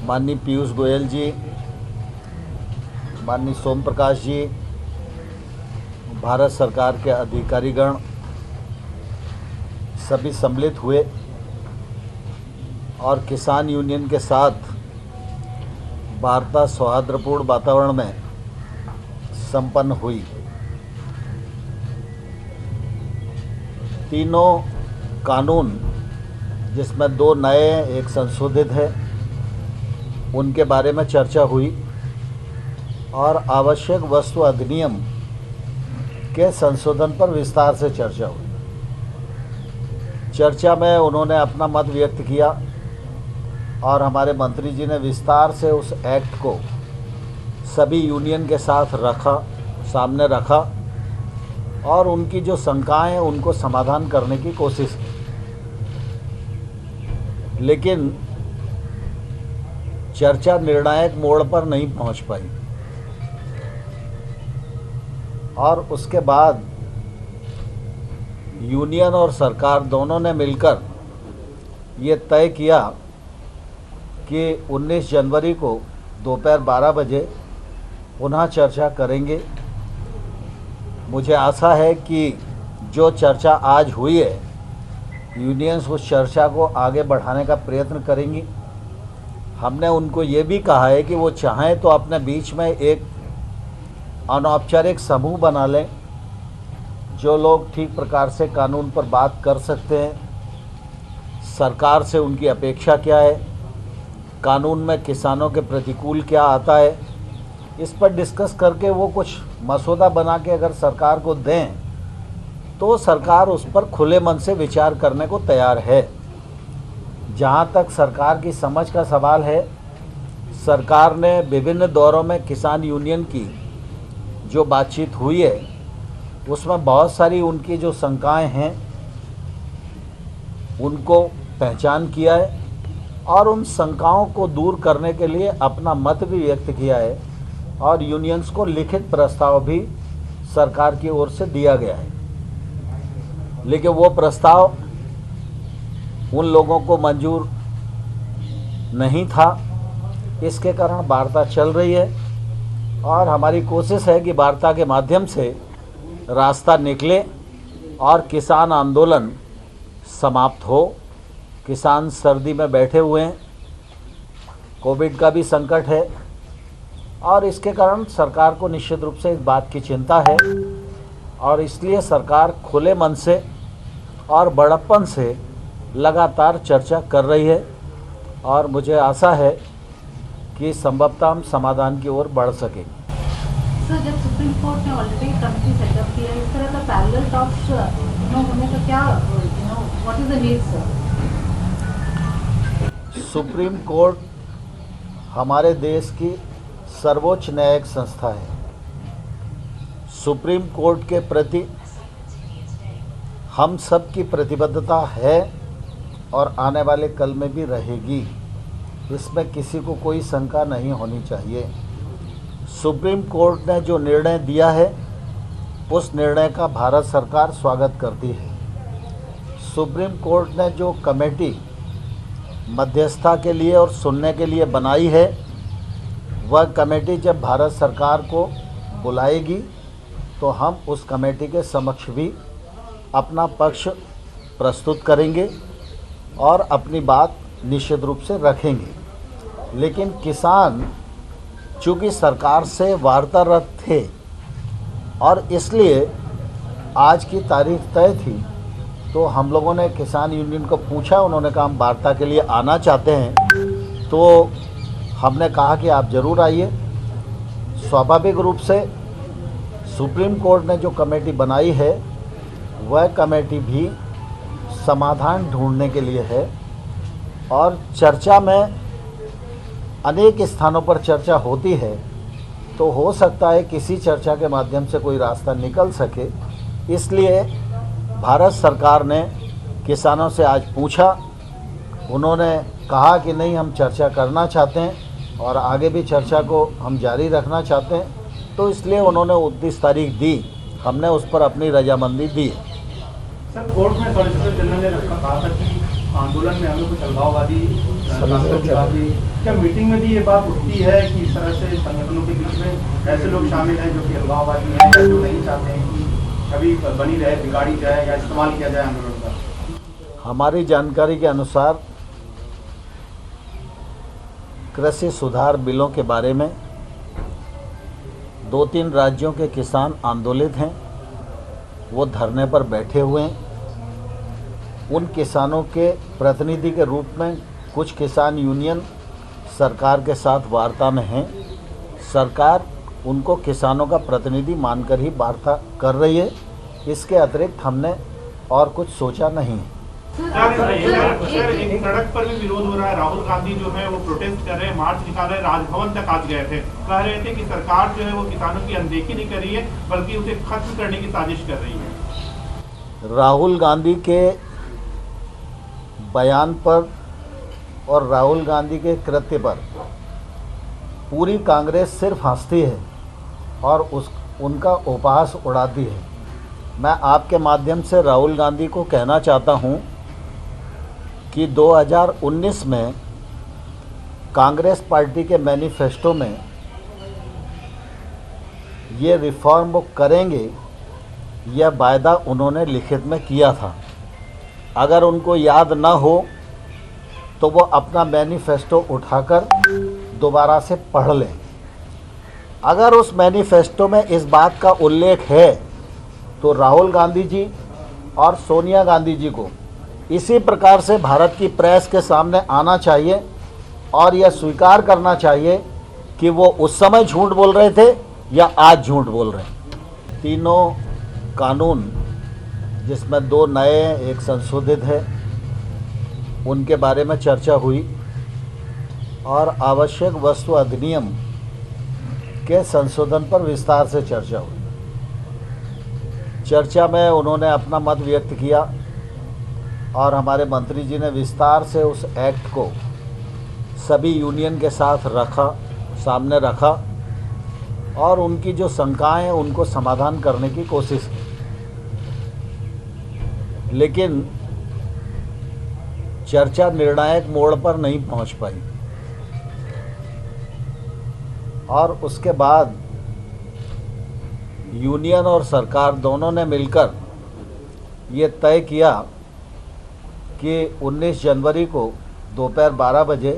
माननीय पीयूष गोयल जी, माननीय सोम प्रकाश जी, भारत सरकार के अधिकारीगण सभी सम्मिलित हुए और किसान यूनियन के साथ वार्ता सौहार्दपूर्ण वातावरण में संपन्न हुई। तीनों कानून, जिसमें 2 नए एक संशोधित है, उनके बारे में चर्चा हुई और आवश्यक वस्तु अधिनियम के संशोधन पर विस्तार से चर्चा हुई। चर्चा में उन्होंने अपना मत व्यक्त किया और हमारे मंत्री जी ने विस्तार से उस एक्ट को सभी यूनियन के साथ सामने रखा और उनकी जो शंकाएं हैं उनको समाधान करने की कोशिश की। लेकिन चर्चा निर्णायक मोड़ पर नहीं पहुंच पाई और उसके बाद यूनियन और सरकार दोनों ने मिलकर ये तय किया कि 19 जनवरी को दोपहर 12 बजे पुनः चर्चा करेंगे। मुझे आशा है कि जो चर्चा आज हुई है, यूनियंस उस चर्चा को आगे बढ़ाने का प्रयत्न करेंगी। हमने उनको ये भी कहा है कि वो चाहें तो अपने बीच में एक अनौपचारिक समूह बना लें, जो लोग ठीक प्रकार से कानून पर बात कर सकते हैं। सरकार से उनकी अपेक्षा क्या है, कानून में किसानों के प्रतिकूल क्या आता है, इस पर डिस्कस करके वो कुछ मसौदा बना के अगर सरकार को दें तो सरकार उस पर खुले मन से विचार करने को तैयार है। जहाँ तक सरकार की समझ का सवाल है, सरकार ने विभिन्न दौरों में किसान यूनियन की जो बातचीत हुई है उसमें बहुत सारी उनकी जो शंकाएं हैं उनको पहचान किया है और उन शंकाओं को दूर करने के लिए अपना मत भी व्यक्त किया है और यूनियंस को लिखित प्रस्ताव भी सरकार की ओर से दिया गया है। लेकिन वो प्रस्ताव उन लोगों को मंजूर नहीं था। इसके कारण वार्ता चल रही है और हमारी कोशिश है कि वार्ता के माध्यम से रास्ता निकले और किसान आंदोलन समाप्त हो। किसान सर्दी में बैठे हुए हैं, कोविड का भी संकट है और इसके कारण सरकार को निश्चित रूप से इस बात की चिंता है और इसलिए सरकार खुले मन से और बड़प्पन से लगातार चर्चा कर रही है और मुझे आशा है कि संभवतः हम समाधान की ओर बढ़ सकें। सर, जब सुप्रीम कोर्ट ने ऑलरेडी कमिटी सेटअप किया है, इस तरह का पैरेलल टॉक्स होने का क्या what is the need sir? Supreme court हमारे देश की सर्वोच्च न्यायिक संस्था है। सुप्रीम कोर्ट के प्रति हम सब की प्रतिबद्धता है और आने वाले कल में भी रहेगी। इसमें किसी को कोई शंका नहीं होनी चाहिए। सुप्रीम कोर्ट ने जो निर्णय दिया है उस निर्णय का भारत सरकार स्वागत करती है। सुप्रीम कोर्ट ने जो कमेटी मध्यस्थता के लिए और सुनने के लिए बनाई है, वह कमेटी जब भारत सरकार को बुलाएगी तो हम उस कमेटी के समक्ष भी अपना पक्ष प्रस्तुत करेंगे और अपनी बात निश्चित रूप से रखेंगे। लेकिन किसान चूँकि सरकार से वार्तारत थे और इसलिए आज की तारीख तय थी, तो हम लोगों ने किसान यूनियन को पूछा, उन्होंने कहा हम वार्ता के लिए आना चाहते हैं। तो हमने कहा कि आप ज़रूर आइए। स्वाभाविक रूप से सुप्रीम कोर्ट ने जो कमेटी बनाई है वह कमेटी भी समाधान ढूंढने के लिए है और चर्चा में अनेक स्थानों पर चर्चा होती है, तो हो सकता है किसी चर्चा के माध्यम से कोई रास्ता निकल सके। इसलिए भारत सरकार ने किसानों से आज पूछा, उन्होंने कहा कि नहीं हम चर्चा करना चाहते हैं और आगे भी चर्चा को हम जारी रखना चाहते हैं, तो इसलिए उन्होंने 29 तारीख दी, हमने उस पर अपनी रजामंदी दी। सर, कोर्ट में सॉलिसिटर जनरल ने कहा था कि आंदोलन में हमें कुछ अलगाववादी क्या मीटिंग में भी ये बात उठती है कि इस तरह से संगठनों के बीच में ऐसे लोग शामिल हैं जो कि अलगाववादी हैं या जो नहीं चाहते हैं कि कभी बनी रहे, बिगाड़ी जाए या इस्तेमाल किया जाए आंदोलन का? हमारी जानकारी के अनुसार कृषि सुधार बिलों के बारे में 2-3 राज्यों के किसान आंदोलित हैं, वो धरने पर बैठे हुए हैं। उन किसानों के प्रतिनिधि के रूप में कुछ किसान यूनियन सरकार के साथ वार्ता में हैं। सरकार उनको किसानों का प्रतिनिधि मानकर ही वार्ता कर रही है। इसके अतिरिक्त हमने और कुछ सोचा नहीं है। एक सड़क पर भी विरोध हो रहा है। राहुल गांधी जो है वो प्रोटेस्ट कर रहे हैं, मार्च निकाल रहे हैं, राजभवन तक आज गए थे। कह रहे थे कि सरकार जो है वो किसानों की अनदेखी नहीं कर रही है बल्कि उसे खत्म करने की साजिश कर रही है। राहुल गांधी के बयान पर और राहुल गांधी के कृत्य पर पूरी कांग्रेस सिर्फ हंसती है और उनका उपहास उड़ाती है। मैं आपके माध्यम से राहुल गांधी को कहना चाहता हूं कि 2019 में कांग्रेस पार्टी के मैनिफेस्टो में ये रिफॉर्म वो करेंगे, यह वायदा उन्होंने लिखित में किया था। अगर उनको याद ना हो तो वो अपना मैनिफेस्टो उठाकर दोबारा से पढ़ लें। अगर उस मैनिफेस्टो में इस बात का उल्लेख है तो राहुल गांधी जी और सोनिया गांधी जी को इसी प्रकार से भारत की प्रेस के सामने आना चाहिए और यह स्वीकार करना चाहिए कि वो उस समय झूठ बोल रहे थे या आज झूठ बोल रहे हैं। तीनों कानून, जिसमें 2 नए एक संशोधित है, उनके बारे में चर्चा हुई और आवश्यक वस्तु अधिनियम के संशोधन पर विस्तार से चर्चा हुई। चर्चा में उन्होंने अपना मत व्यक्त किया और हमारे मंत्री जी ने विस्तार से उस एक्ट को सभी यूनियन के साथ सामने रखा और उनकी जो शंकाएं हैं उनको समाधान करने की कोशिश की। लेकिन चर्चा निर्णायक मोड़ पर नहीं पहुंच पाई और उसके बाद यूनियन और सरकार दोनों ने मिलकर ये तय किया कि 19 जनवरी को दोपहर 12 बजे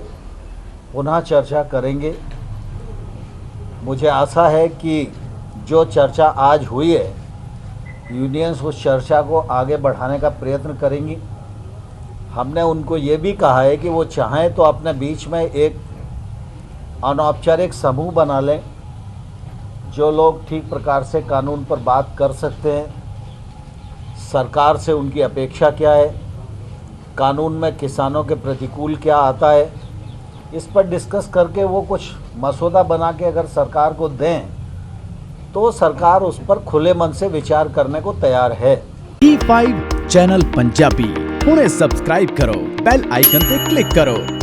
पुनः चर्चा करेंगे। मुझे आशा है कि जो चर्चा आज हुई है, यूनियंस उस चर्चा को आगे बढ़ाने का प्रयत्न करेंगी। हमने उनको ये भी कहा है कि वो चाहें तो अपने बीच में एक अनौपचारिक समूह बना लें, जो लोग ठीक प्रकार से कानून पर बात कर सकते हैं। सरकार से उनकी अपेक्षा क्या है, कानून में किसानों के प्रतिकूल क्या आता है, इस पर डिस्कस करके वो कुछ मसौदा बना के अगर सरकार को दें तो सरकार उस पर खुले मन से विचार करने को तैयार है। E5 चैनल पंजाबी हुणे सब्सक्राइब करो, बेल आइकन पे क्लिक करो।